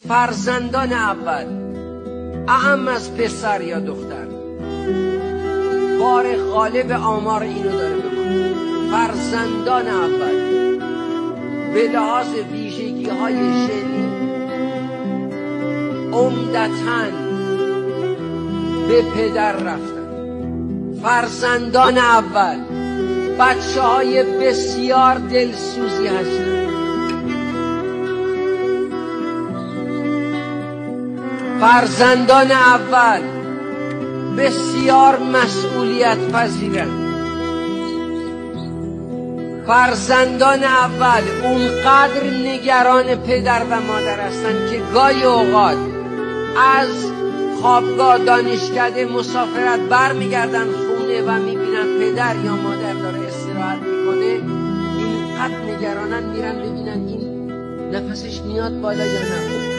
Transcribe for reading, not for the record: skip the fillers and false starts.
فرزندان اول، اعم از پسر یا دختر، بار غالب آمار اینو داره به ما. فرزندان اول به لحاظ ویژگی های ژنی عمدتاً به پدر رفتن. فرزندان اول بچه های بسیار دلسوزی هستند. فرزندان اول بسیار مسئولیت پذیرند. فرزندان اول اونقدر نگران پدر و مادر هستند که گاهی اوقات از خوابگاه دانشکده مسافرت برمیگردن خونه و میبینن پدر یا مادر داره استراحت میکنه، اینقدر نگرانن میرن ببینن این نفسش میاد بالا یا نه.